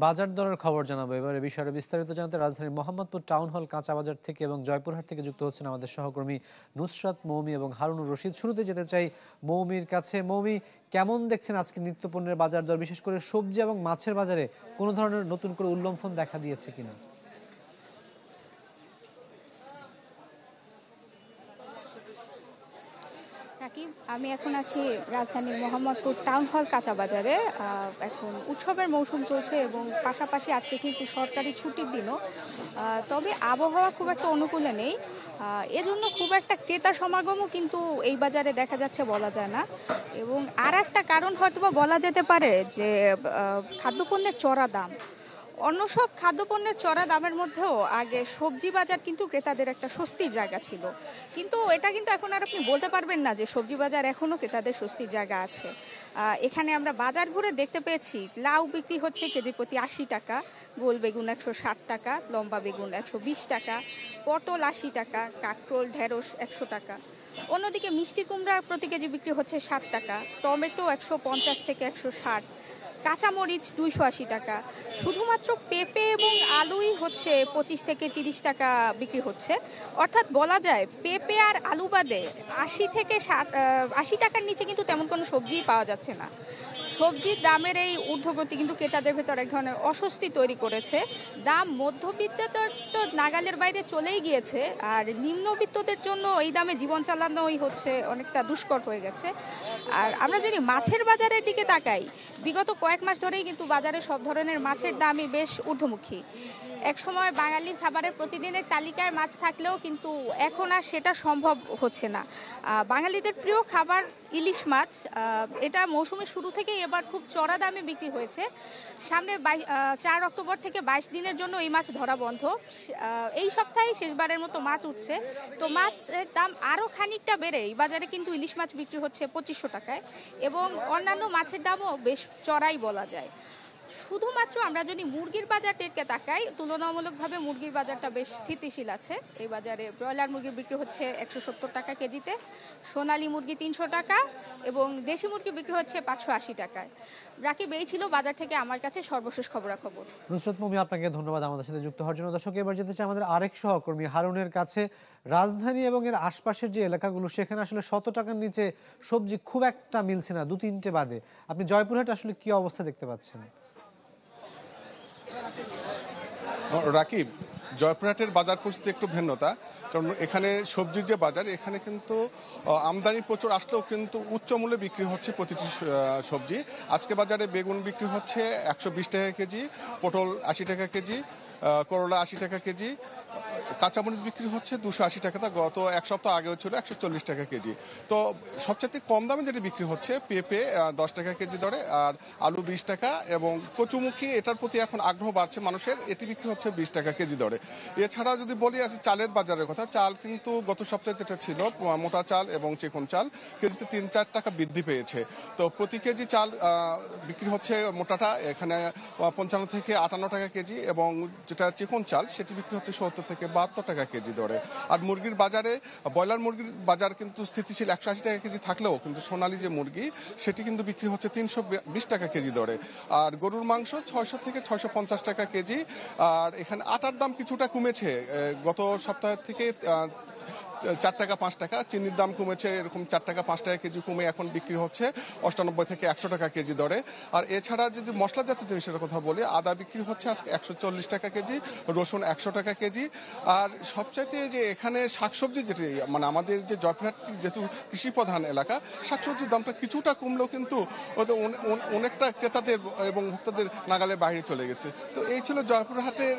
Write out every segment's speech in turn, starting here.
বাজার দরের খবর জানাবো এবারে বিষয়ে বিস্তারিত জানতে রাজধানীর মোহাম্মদপুর টাউন হল কাঁচা বাজার থেকে এবং জয়পুরহাট থেকে যুক্ত হচ্ছেন আমাদের সহকর্মী নুসরাত মৌমি এবং হারুনুর রশিদ। শুরুতে যেতে চাই মৌমির কাছে। মৌমি, কেমন দেখছেন আজকে নিত্যপণ্যের বাজার দর, বিশেষ করে সবজি এবং মাছের বাজারে কোনো ধরনের নতুন করে উল্লম্ফন দেখা দিয়েছে কিনা? আমি এখন আছি রাজধানীর মোহাম্মদপুর টাউন হল কাঁচা বাজারে। এখন উৎসবের মৌসুম চলছে এবং পাশাপাশি আজকে কিন্তু সরকারি ছুটির দিনও, তবে আবহাওয়া খুব একটা অনুকূলে নেই, এজন্য খুব একটা ক্রেতা সমাগমও কিন্তু এই বাজারে দেখা যাচ্ছে বলা যায় না। এবং আর একটা কারণ হয়তোবা বলা যেতে পারে যে খাদ্যপণ্যের চড়া দাম। অন্য সব খাদ্যপণ্যের চড়া দামের মধ্যেও আগে সবজি বাজার কিন্তু ক্রেতাদের একটা স্বস্তির জায়গা ছিল, কিন্তু এটা কিন্তু এখন আর আপনি বলতে পারবেন না যে সবজি বাজার এখনও ক্রেতাদের স্বস্তির জায়গা আছে। এখানে আমরা বাজার ঘুরে দেখতে পেয়েছি লাউ বিক্রি হচ্ছে কেজি প্রতি 80 টাকা, গোল বেগুন 160 টাকা, লম্বা বেগুন 120 টাকা, পটল 80 টাকা, কাঁকরোল ঢেঁড়স 100 টাকা। অন্যদিকে মিষ্টি কুমড়া প্রতি কেজি বিক্রি হচ্ছে 60 টাকা, টমেটো 150 থেকে 160, কাঁচামরিচ 280 টাকা। শুধুমাত্র পেঁপে এবং আলুই হচ্ছে 25 থেকে 30 টাকা বিক্রি হচ্ছে। অর্থাৎ বলা যায় পেঁপে আর আলু বাদে 80 থেকে 80 টাকার নিচে কিন্তু তেমন কোনো সবজিই পাওয়া যাচ্ছে না। সবজির দামের এই ঊর্ধ্বগতি কিন্তু ক্রেতাদের ভেতর এক ধরনের অস্বস্তি তৈরি করেছে। দাম মধ্যবিত্তদের তো নাগালের বাইরে চলেই গিয়েছে, আর নিম্নবিত্তদের জন্য এই দামে জীবন চালানোই হচ্ছে অনেকটা দুষ্কর হয়ে গেছে। আর আমরা যদি মাছের বাজারের দিকে তাকাই, বিগত কয়েক মাস ধরেই কিন্তু বাজারে সব ধরনের মাছের দামই বেশ ঊর্ধ্বমুখী। একসময় বাঙালির খাবারের প্রতিদিনের তালিকায় মাছ থাকলেও কিন্তু এখন আর সেটা সম্ভব হচ্ছে না। বাঙালিদের প্রিয় খাবার ইলিশ মাছ, এটা মৌসুমের শুরু থেকেই এবার খুব চড়া দামে বিক্রি হয়েছে। সামনে 4 অক্টোবর থেকে 22 দিনের জন্য এই মাছ ধরা বন্ধ। এই সপ্তাহে শেষবারের মতো মাছ উঠছে, তো মাছের দাম আরও খানিকটা বেড়ে এই বাজারে কিন্তু ইলিশ মাছ বিক্রি হচ্ছে 2500 টাকায়, এবং অন্যান্য মাছের দামও বেশ চড়াই বলা যায়। শুধুমাত্র আমরা যদি মুরগির বাজারটিকে তাকাই, তুলনামূলকভাবে মুরগির বাজারটা বেশ স্থিতিশীল আছে। এই বাজারে ব্রয়লার মুরগি বিক্রি হচ্ছে 170 টাকা কেজিতে, সোনালী মুরগি 300 টাকা এবং দেশি মুরগি বিক্রি হচ্ছে 580 টাকায়। রাকিব, এই ছিল বাজার থেকে আমার কাছে সর্বশেষ খবরাখবর। নুসরাত মৌমি, আপনাকে ধন্যবাদ আমাদের সাথে যুক্ত হওয়ার জন্য। দর্শক, এবার যেতে চাই আমাদের আরেক সহকর্মী হারুনের কাছে। রাজধানী এবং এর আশপাশের যে এলাকাগুলো, সেখানে আসলে 100 টাকার নিচে সবজি খুব একটা মিলছে না, 2-3টে বাদে। আপনি জয়পুরহাট আসলে কি অবস্থা দেখতে পাচ্ছেন? রাকিব, জয়পুরহাটের বাজার পরিস্থিতি একটু ভিন্নতা, কারণ এখানে সবজির যে বাজার, এখানে কিন্তু আমদানি প্রচুর আসলেও কিন্তু উচ্চ মূল্যে বিক্রি হচ্ছে প্রতিটি সবজি। আজকে বাজারে বেগুন বিক্রি হচ্ছে 120 টাকা কেজি, পটল 80 টাকা কেজি, করলা 80 টাকা কেজি, কাঁচামরিচ বিক্রি হচ্ছে 280 টাকা, তা গত এক সপ্তাহ আগেও ছিল 140 টাকা কেজি। তো সবচেয়ে কম দামে যেটা বিক্রি হচ্ছে পেঁপে 10 টাকা কেজি দরে, আর আলু 20 টাকা, এবং কচুমুখী এটার প্রতি এখন আগ্রহ বাড়ছে মানুষের, এটি বিক্রি হচ্ছে 20 টাকা কেজি দরে। এছাড়া যদি বলি আছে চালের বাজারের কথা, চাল কিন্তু গত সপ্তাহে যেটা ছিল মোটা চাল এবং চিকন চাল কেজিতে 3-4 টাকা বৃদ্ধি পেয়েছে। তো প্রতি কেজি চাল বিক্রি হচ্ছে মোটাটা এখানে 55 থেকে 58 টাকা কেজি, এবং যেটা চিকন চাল সেটি বিক্রি হচ্ছে 70 থেকে 72 টাকা কেজি দরে। আর মুরগির বাজারে ব্রয়লার মুরগির বাজার কিন্তু স্থিতিশীল 180 টাকা কেজি থাকলেও কিন্তু সোনালী যে মুরগি সেটি কিন্তু বিক্রি হচ্ছে 320 টাকা কেজি দরে। আর গরুর মাংস 600 থেকে 650 টাকা কেজি। আর এখানে আটার দাম কিছুটা কমেছে, গত সপ্তাহ থেকে 4 টাকা 5 টাকা, চিনির দাম কমেছে এরকম 4 টাকা 5 টাকা কেজি কমে এখন বিক্রি হচ্ছে 98 থেকে 100 টাকা কেজি দরে। আর এছাড়া যদি মশলাজাত জিনিসের কথা বলি, আদা বিক্রি হচ্ছে আজকে 140 টাকা কেজি, রসুন 100 টাকা কেজি। আর সবচাইতে যে এখানে শাকসবজি, যেটি মানে আমাদের যে জয়পুরহাট যেহেতু কৃষি প্রধান এলাকা, শাকসবজির দামটা কিছুটা কমলেও কিন্তু অনেকটা ক্রেতাদের এবং ভোক্তাদের নাগালের বাইরে চলে গেছে। তো এই ছিল জয়পুরহাটের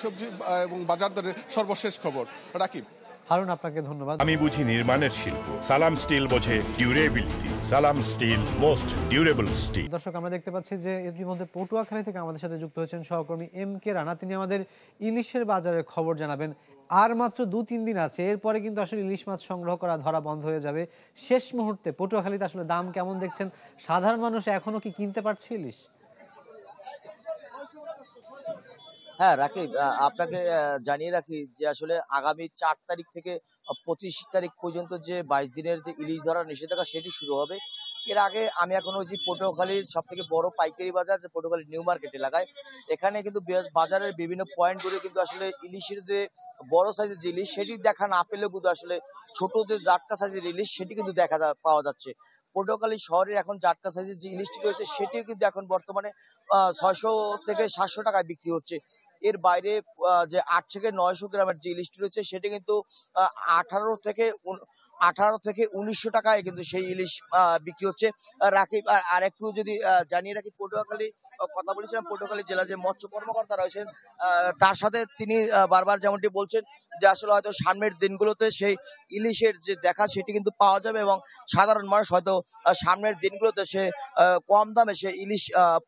সবজি এবং বাজার দরের সর্বশেষ খবর। রাকিব। হারুন, আপনাকে ধন্যবাদ। আমি বুঝি নির্মাণের শিল্প, সালাম স্টিল বোঝে ডিউরেবিলিটি। সালাম স্টিল, মোস্ট ডিউরেবল স্টিল। দর্শক, আমরা দেখতে পাচ্ছি যে এর মধ্যে পটুয়াখালী থেকে আমাদের সাথে যুক্ত হয়েছেন সহকর্মী MK রানা। তিনি আমাদের ইলিশের বাজারের খবর জানাবেন। আর মাত্র 2-3 দিন আছে, এরপরে কিন্তু আসলে ইলিশ মাছ সংগ্রহ করা ধরা বন্ধ হয়ে যাবে। শেষ মুহূর্তে পটুয়াখালীতে আসলে দাম কেমন দেখছেন? সাধারণ মানুষ এখনো কি কিনতে পারছে ইলিশ? হ্যাঁ রাকিব, আপনাকে জানিয়ে রাখি যে আসলে আগামী 4 তারিখ থেকে 25 তারিখ পর্যন্ত যে 22 দিনের যে ইলিশ ধরার নিষেধাজ্ঞা সেটি শুরু হবে। এর আগে আমি এখন হয়েছি পটুয়াখালীর সব থেকে বড় পাইকারি বাজার, যে পটুয়াখালী নিউ মার্কেট এলাকায়। এখানে কিন্তু বাজারের বিভিন্ন পয়েন্ট ঘুরে কিন্তু আসলে ইলিশের যে বড় সাইজের যে ইলিশ সেটি দেখা না পেলেও কিন্তু আসলে ছোট যে জাটকা সাইজের ইলিশ সেটি কিন্তু পাওয়া যাচ্ছে। পটুয়াখালী শহরে এখন জাটকা সাইজের যে ইলিশটি রয়েছে সেটিও কিন্তু এখন বর্তমানে 600 থেকে 700 টাকায় বিক্রি হচ্ছে। এর বাইরে যে 8 থেকে 900 গ্রামের যে ইলিশটি রয়েছে সেটি কিন্তু 18 থেকে 1900 টাকায় কিন্তু সেই ইলিশ বিক্রি হচ্ছে। রাকিব, আর একটু যদি জানিয়ে রাখি, পটুয়াখালী কথা বলেছিলাম, পটুয়াখালী জেলা যে মৎস্য কর্মকর্তা রয়েছেন তার সাথে তিনি বারবার যেমনটি বলছেন যে আসলে হয়তো সামনের দিনগুলোতে সেই ইলিশের যে দেখা সেটি কিন্তু পাওয়া যাবে এবং সাধারণ মানুষ হয়তো সামনের দিনগুলোতে সে কম দামে সে ইলিশ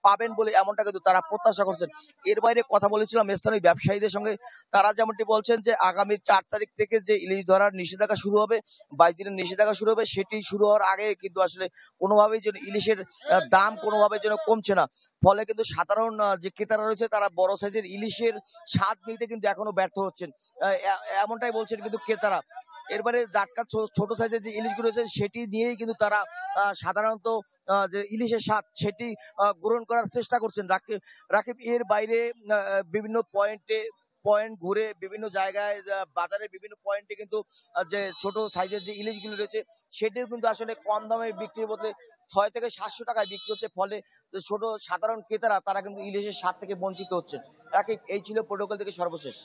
পাবেন বলে এমনটা কিন্তু তারা প্রত্যাশা করছেন। এর বাইরে কথা বলেছিলাম স্থানীয় ব্যবসায়ীদের সঙ্গে, তারা যেমনটি বলছেন যে আগামী 4 তারিখ থেকে যে ইলিশ ধরার নিষেধাজ্ঞা শুরু হবে, 22 দিনের নিষেধাজ্ঞা শুরু হবে, সেটি শুরু হওয়ার আগে কিন্তু আসলে কোনোভাবেই যেন ইলিশের দাম কোনোভাবে যেন কমছে না। ফলে কিন্তু সাধারণ যে ক্রেতারা রয়েছে তারা বড় সাইজের ইলিশের স্বাদ নিতে কিন্তু এখনো ব্যর্থ হচ্ছেন, এমনটাই বলছেন কিন্তু ক্রেতারা। এরপরে জাটকা ছোট সাইজের যে ইলিশগুলো রয়েছে সেটি নিয়েই কিন্তু তারা সাধারণত যে ইলিশের স্বাদ সেটি গ্রহণ করার চেষ্টা করছেন। রাকিব, এর বাইরে বিভিন্ন পয়েন্ট ঘুরে বিভিন্ন জায়গায় বাজারের বিভিন্ন পয়েন্টে কিন্তু যে ছোট সাইজের যে ইলিশগুলো রয়েছে সেটিও কিন্তু আসলে কম দামে বিক্রির বদলে 6 থেকে 700 টাকায় বিক্রি হচ্ছে। ফলে ছোট সাধারণ ক্রেতারা তারা কিন্তু ইলিশের স্বাদ থেকে বঞ্চিত হচ্ছেন। রাকিব, এই ছিল পটুয়াখালী থেকে সর্বশেষ।